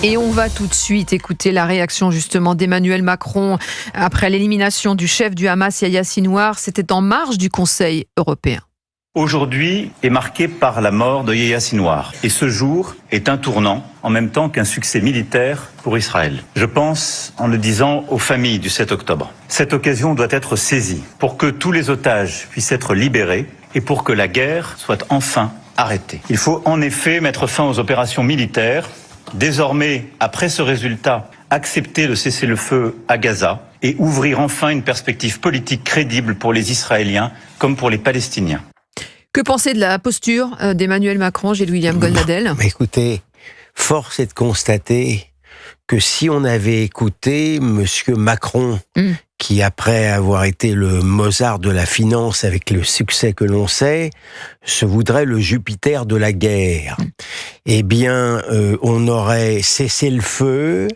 Et on va tout de suite écouter la réaction justement d'Emmanuel Macron après l'élimination du chef du Hamas, Yahya Sinwar. C'était en marge du Conseil européen. Aujourd'hui est marqué par la mort de Yahya Sinwar. Et ce jour est un tournant, en même temps qu'un succès militaire pour Israël. Je pense, en le disant, aux familles du 7 octobre. Cette occasion doit être saisie pour que tous les otages puissent être libérés et pour que la guerre soit enfin arrêtée. Il faut en effet mettre fin aux opérations militaires. Désormais, après ce résultat, accepter le cessez-le-feu à Gaza et ouvrir enfin une perspective politique crédible pour les Israéliens comme pour les Palestiniens. Que penser de la posture d'Emmanuel Macron, Gilles-William Goldnadel ? Écoutez, force est de constater que si on avait écouté Monsieur Macron, qui après avoir été le Mozart de la finance avec le succès que l'on sait, se voudrait le Jupiter de la guerre, eh bien, on aurait cessé le feu,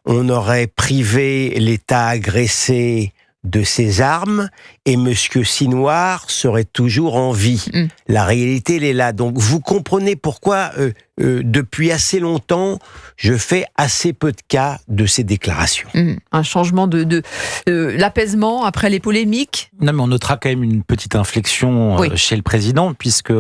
on aurait privé l'État agressé de ses armes, et Monsieur Sinwar serait toujours en vie. La réalité, elle est là. Donc, vous comprenez pourquoi, depuis assez longtemps, je fais assez peu de cas de ces déclarations. Un changement de l'apaisement après les polémiques. Non, mais on notera quand même une petite inflexion chez le président, puisque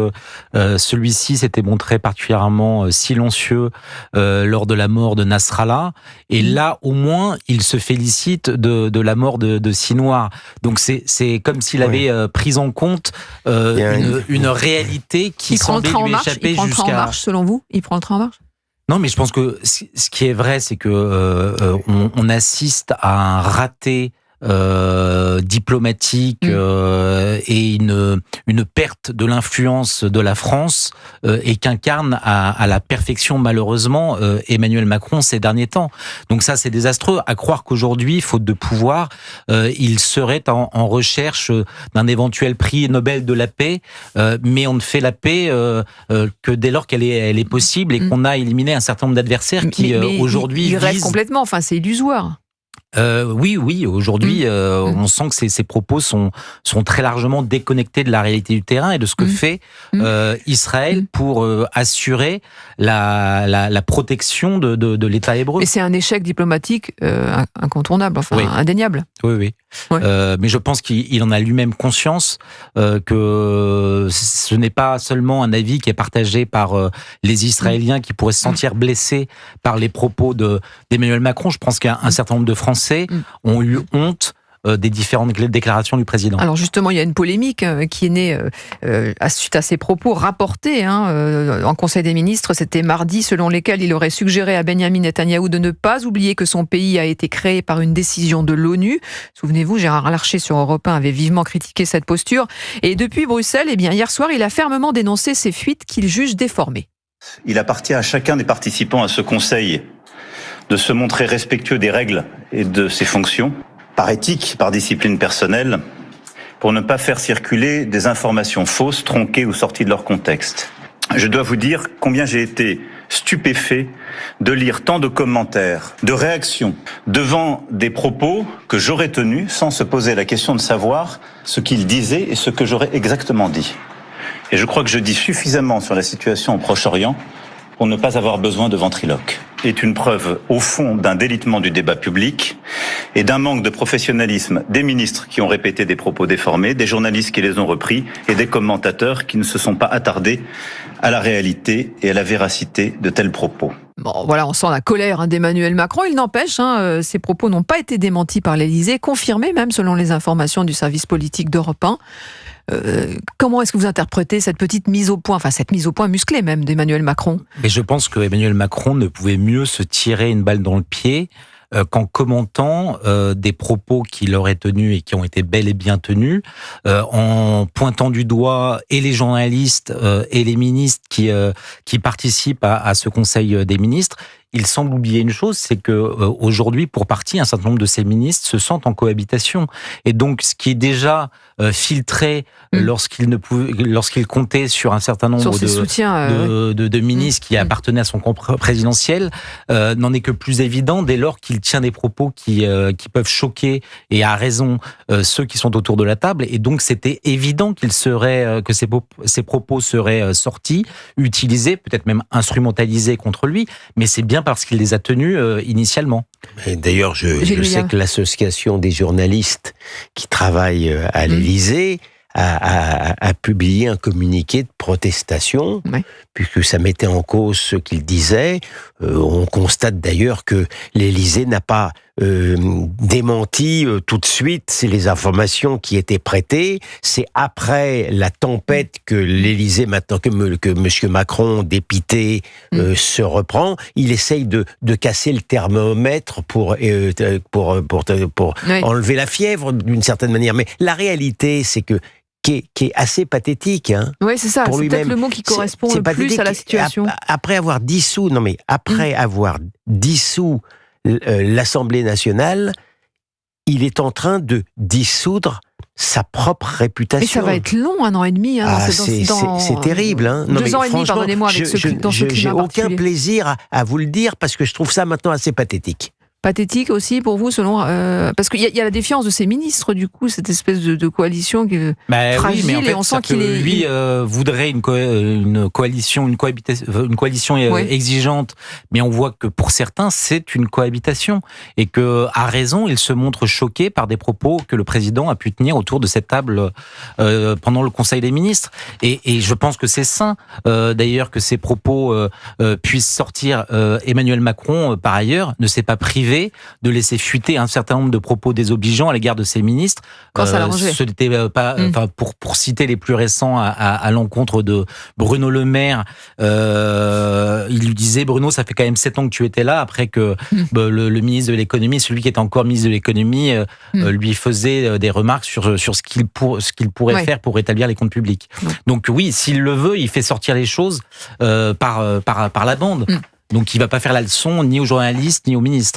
celui-ci s'était montré particulièrement silencieux lors de la mort de Nasrallah. Et là, au moins, il se félicite de la mort de Sinwar. Donc, c'est comme s'il avait pris en compte une réalité qui semblait lui échapper jusqu'à... Il prend le train en marche, selon vous ? Il prend le train en marche ? Non, mais je pense que ce qui est vrai, c'est que on assiste à un raté diplomatique et une perte de l'influence de la France et qu'incarne à la perfection malheureusement Emmanuel Macron ces derniers temps. Donc ça, c'est désastreux. À croire qu'aujourd'hui, faute de pouvoir, il serait en recherche d'un éventuel prix Nobel de la paix, mais on ne fait la paix que dès lors qu'elle est possible et qu'on a éliminé un certain nombre d'adversaires qui aujourd'hui il reste complètement. Enfin, c'est illusoire. Oui, aujourd'hui, on sent que ces propos sont très largement déconnectés de la réalité du terrain et de ce que fait Israël pour assurer la protection de l'État hébreu. Et c'est un échec diplomatique incontournable, indéniable. Oui. Mais je pense qu'il en a lui-même conscience que ce n'est pas seulement un avis qui est partagé par les Israéliens qui pourraient se sentir blessés par les propos d'Emmanuel Macron. Je pense qu'un certain nombre de Français ont eu honte des différentes déclarations du président. Alors justement, il y a une polémique qui est née suite à ces propos rapportés en Conseil des ministres. C'était mardi, selon lesquels il aurait suggéré à Benyamin Netanyahou de ne pas oublier que son pays a été créé par une décision de l'ONU. Souvenez-vous, Gérard Larcher sur Europe 1 avait vivement critiqué cette posture. Et depuis Bruxelles, hier soir, il a fermement dénoncé ces fuites qu'il juge déformées. Il appartient à chacun des participants à ce Conseil de se montrer respectueux des règles et de ses fonctions, par éthique, par discipline personnelle, pour ne pas faire circuler des informations fausses, tronquées ou sorties de leur contexte. Je dois vous dire combien j'ai été stupéfait de lire tant de commentaires, de réactions devant des propos que j'aurais tenus sans se poser la question de savoir ce qu'ils disaient et ce que j'aurais exactement dit. Et je crois que je dis suffisamment sur la situation au Proche-Orient pour ne pas avoir besoin de ventriloque. Est une preuve, au fond, d'un délitement du débat public et d'un manque de professionnalisme des ministres qui ont répété des propos déformés, des journalistes qui les ont repris et des commentateurs qui ne se sont pas attardés à la réalité et à la véracité de tels propos. Bon, voilà, on sent la colère d'Emmanuel Macron. Il n'empêche, ces propos n'ont pas été démentis par l'Élysée, confirmés même selon les informations du service politique d'Europe 1. Comment est-ce que vous interprétez cette petite mise au point, cette mise au point musclée même d'Emmanuel Macron ? Mais je pense que Emmanuel Macron ne pouvait mieux se tirer une balle dans le pied qu'en commentant des propos qu'il aurait tenus et qui ont été bel et bien tenus, en pointant du doigt et les journalistes et les ministres qui participent à ce Conseil des ministres. Il semble oublier une chose, c'est que aujourd'hui, pour partie, un certain nombre de ces ministres se sentent en cohabitation. Et donc, ce qui est déjà filtré lorsqu'il comptait sur un certain nombre de ministres qui appartenaient à son camp présidentiel, n'en est que plus évident dès lors qu'il tient des propos qui peuvent choquer, et à raison, ceux qui sont autour de la table. Et donc, c'était évident que ces propos seraient sortis, utilisés, peut-être même instrumentalisés contre lui. Mais c'est bien bien parce qu'il les a tenus initialement. D'ailleurs, je sais que l'association des journalistes qui travaillent à l'Élysée a publié un communiqué de protestation, puisque ça mettait en cause ce qu'il disait. On constate d'ailleurs que l'Élysée n'a pas démenti tout de suite. C'est les informations qui étaient prêtées. C'est après la tempête que l'Élysée, maintenant que M. Macron, dépité, se reprend. Il essaye de casser le thermomètre pour enlever la fièvre d'une certaine manière. Mais la réalité, c'est que qui est assez pathétique. Hein, oui, c'est ça. C'est peut-être le mot qui correspond le plus à la situation. Après avoir dissous l'Assemblée nationale, il est en train de dissoudre sa propre réputation. Mais ça va être long, 1 an et demi. C'est terrible. Hein. 2 ans et demi, pardonnez-moi, avec ce climat j'ai aucun plaisir à vous le dire, parce que je trouve ça maintenant assez pathétique. Pathétique aussi pour vous, selon parce qu'il y a la défiance de ces ministres, du coup, cette espèce de coalition qui est fragile, oui, mais en fait, et on sent qu'il est. Lui voudrait une coalition exigeante, mais on voit que pour certains c'est une cohabitation, et que à raison il se montre choqué par des propos que le président a pu tenir autour de cette table pendant le Conseil des ministres, et je pense que c'est sain d'ailleurs que ces propos puissent sortir. Emmanuel Macron, par ailleurs, ne s'est pas privé de laisser fuiter un certain nombre de propos désobligeants à l'égard de ses ministres. Quand ça l'arrangeait. Ce n'était pas, pour citer les plus récents à l'encontre de Bruno Le Maire, il lui disait: Bruno, ça fait quand même 7 ans que tu étais là, après que le ministre de l'économie, celui qui est encore ministre de l'économie, lui faisait des remarques sur ce qu'il pourrait faire pour rétablir les comptes publics. Donc oui, s'il le veut, il fait sortir les choses par la bande. Donc il ne va pas faire la leçon ni aux journalistes ni aux ministres.